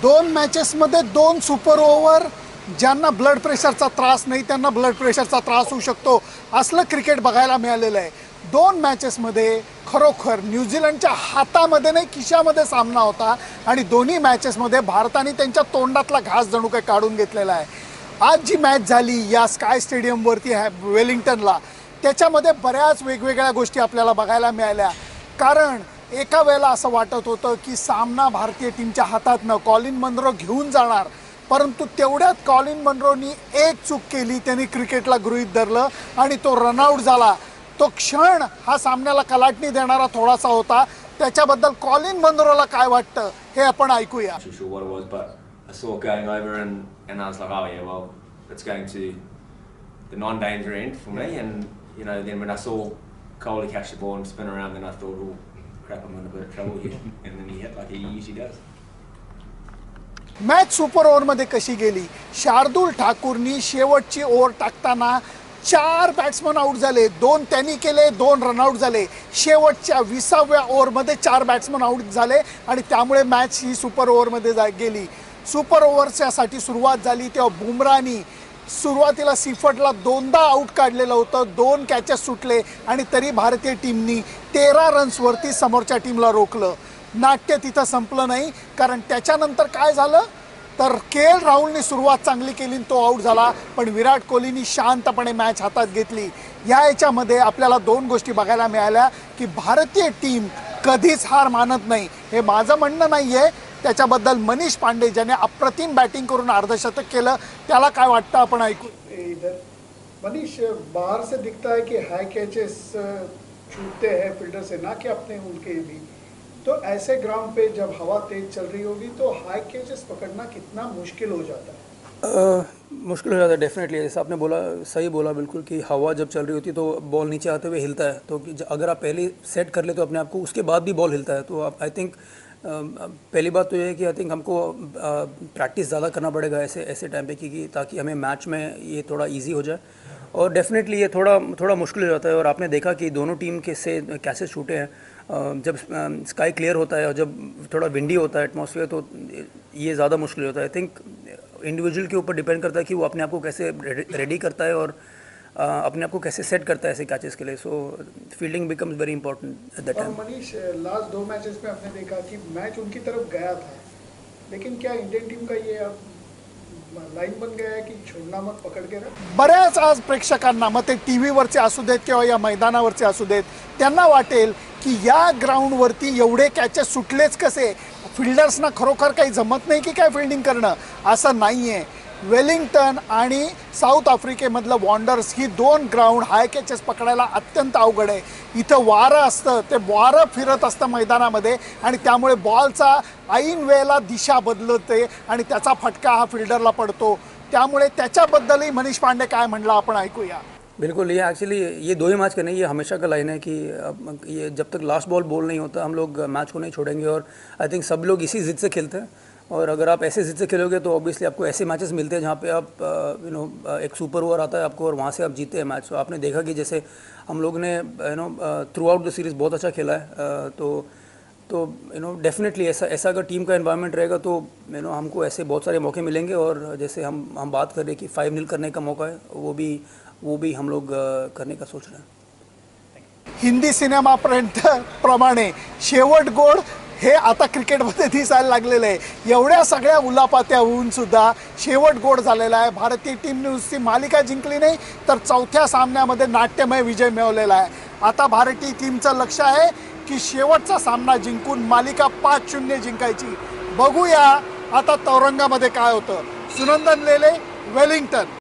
दोन मॅचेसमध्ये दोन super over, ज्यांना ब्लड प्रेशरचा त्रास नाही त्यांना ब्लड प्रेशरचा त्रास होऊ शकतो असलं क्रिकेट बघायला मिळालेलं आहे। दोन मॅचेसमध्ये खरोखर न्यूझीलंडच्या हातामध्ये नाही खिशामध्ये सामना होता आणि दोन्ही मॅचेसमध्ये भारताने त्यांच्या तोंडातला घास जणू काही काढून घेतलेला आहे। आज जी मॅच झाली या स्काय स्टेडियमवरती वेलिंग्टनला, त्याच्यामध्ये बऱ्याच वेगवेगळ्या गोष्टी आपल्याला बघायला मिळाल्या। कारण एका वेळेला असं वाटत होतं की सामना भारतीय टीमच्या हातातनं कॉलिन मनरो घेऊन जाणार, परंतु तेवढ्यात कॉलिन मनरोनी एक चूक केली, त्यांनी क्रिकेटला गृहीत धरलं आणि तो रनआउट झाला। तो क्षण हा सामन्याला कलाटणी देणारा थोडासा होता। त्याच्याबद्दल कॉलिन मनरोला काय वाटतं हे आपण ऐकूया। I saw it going over and I was like, oh yeah, well, it's going to the non-danger end for me. And you know, then when I saw Kohli catch the ball and spin around, then I thought, oh crap, I'm in a bit of trouble here. And then he hit like he usually does. Match super ओव्हरमध्ये कशी गेली? शार्दुल ठाकूरनी शेवटची over टाकताना 4 batsman out झाले, 2 त्यांनी केले, 2 run out झाले। शेवटच्या 20व्या ओव्हरमध्ये 4 बॅट्समन आउट झाले आणि त्यामुळे मॅच ही सुपर ओव्हरमध्ये गेली। सुपर ओव्हरच्यासाठी सुरुवात झाली तेव्हा बुमराहनी सुरुवातीला सिफर्टला 2दा आउट काढलेलं होतं, 2 कॅचेस सुटले आणि तरी भारतीय टीमनी 13 रन्सवरती समोरच्या टीमला रोखलं। नाट्य तिथं संपलं नाही, कारण त्याच्यानंतर काय झालं तर के.एल. राहुलने सुरुवात चांगली केली, तो आउट झाला, पण विराट कोहलीनी शांतपणे मॅच हातात घेतली। याच्यामध्ये आपल्याला 2 गोष्टी बघायला मिळाल्या की भारतीय टीम कधीच हार मानत नाही। हे माझं म्हणणं नाही आहे, त्याच्याबद्दल मनीष पांडे ज्याने अप्रतिम बॅटिंग करून अर्धशतक केलं त्याला काय वाटतं आपण ऐकू। इधर मनीष, बाहर से दिखता है कि हाई कैचेस छूटते हैं फील्डर से, ना कि अपने उनके भी, तो ऐसे ग्राउंड पे जब हवा तेज चल रही होगी तो हाई कैचेस पकड़ना कितना मुश्किल हो जाता है? मुश्किल हो जाता है डेफिनेटली। जैसे आपने बोला, सही बोला बिल्कुल, कि हवा जब चल रही होती तो बॉल नीचे आते हुए हिलता है, तो अगर आप पहले सेट कर लेते हो अपने आप को, उसके बाद भी बॉल हिलता है। तो आप आई थिंक पहली बात तो ये है कि आई थिंक हमको प्रैक्टिस ज़्यादा करना पड़ेगा ऐसे टाइम पे, कि ताकि हमें मैच में ये थोड़ा इजी हो जाए। और डेफिनेटली ये थोड़ा मुश्किल हो जाता है। और आपने देखा कि दोनों टीम के से कैसे छूटे हैं। जब स्काई क्लियर होता है और जब थोड़ा विंडी होता है एटमॉस्फेयर, तो ये ज़्यादा मुश्किल होता है। आई थिंक इंडिविजुअल के ऊपर डिपेंड करता है कि वो अपने आप को कैसे रेडी करता है और अपने आप को कैसे सेट करता है ऐसे कैचेस के लिए। So fielding becomes very important at that time. Manish, last 2 matches में आपने देखा कि मैच उनकी तरफ गया था, लेकिन क्या इंडियन टीम का ये अब लाईन बन गया है की छोडना मग पकड के रहा? बऱ्याच आज प्रेक्षकांना, मग ते टीव्हीवरचे असू देत किंवा या मैदानावरचे असू देत, त्यांना वाटेल की या ग्राउंडवरती एवढे कॅचेस सुटलेच कसे, फिल्डर्सना खरोखर काही जमत नाही की काय फिल्डिंग करणं। असं नाही आहे। वेलिंग्टन आणि साऊथ आफ्रिकेमधलं वॉन्डर्स ही 2 ग्राउंड हाय कॅचेस पकडायला अत्यंत अवघड आहे। इथं वारं असतं, ते वारं फिरत असतं मैदानामध्ये आणि त्यामुळे बॉलचा ऐन वेळेला दिशा बदलते आणि त्याचा फटका हा फिल्डरला पडतो। त्यामुळे त्याच्याबद्दलही मनीष पांडे काय म्हणला आपण ऐकूया। बिल्कुल, ये एक्चुअली ये 2 ही मैच का नहीं, ये हमेशा का लाइन है कि ये जब तक लास्ट बॉल नहीं होता हम लोग मैच को नहीं छोड़ेंगे। और आई थिंक सब लोग इसी जिद से खेलते हैं। और अगर आप ऐसे जिद से खेलोगे तो ऑब्वियसली आपको ऐसे मैचेस मिलते हैं जहाँ पे आप एक सुपर ओवर आता है आपको और वहाँ से आप जीते हैं मैच। तो आपने देखा कि जैसे हम लोग ने थ्रू आउट द सीरीज़ बहुत अच्छा खेला है। तो डेफिनेटली ऐसा अगर टीम का एनवायरनमेंट रहेगा तो हमको ऐसे बहुत सारे मौके मिलेंगे। और जैसे हम बात कर रहे हैं कि 5-0 करने का मौका है, वो भी हम लोग करने का सोच रहे हैं। हिंदी सिनेमापर्यंत प्रमाणे शेवट गोड हे आता क्रिकेटमध्ये दिसायला लागलेलं आहे। एवढ्या सगळ्या उलापात्या होऊन सुद्धा शेवट गोड झालेला आहे। भारतीय टीमने नुसती मालिका जिंकली नाही तर 4थ्या सामन्यामध्ये नाट्यमय विजय मिळवलेला आहे। आता भारतीय टीमचं लक्ष आहे की शेवटचा सामना जिंकून मालिका 5-0 जिंकायची। बघूया आता चौरंगामध्ये काय होतं। सुनंदन लेले, वेलिंग्टन।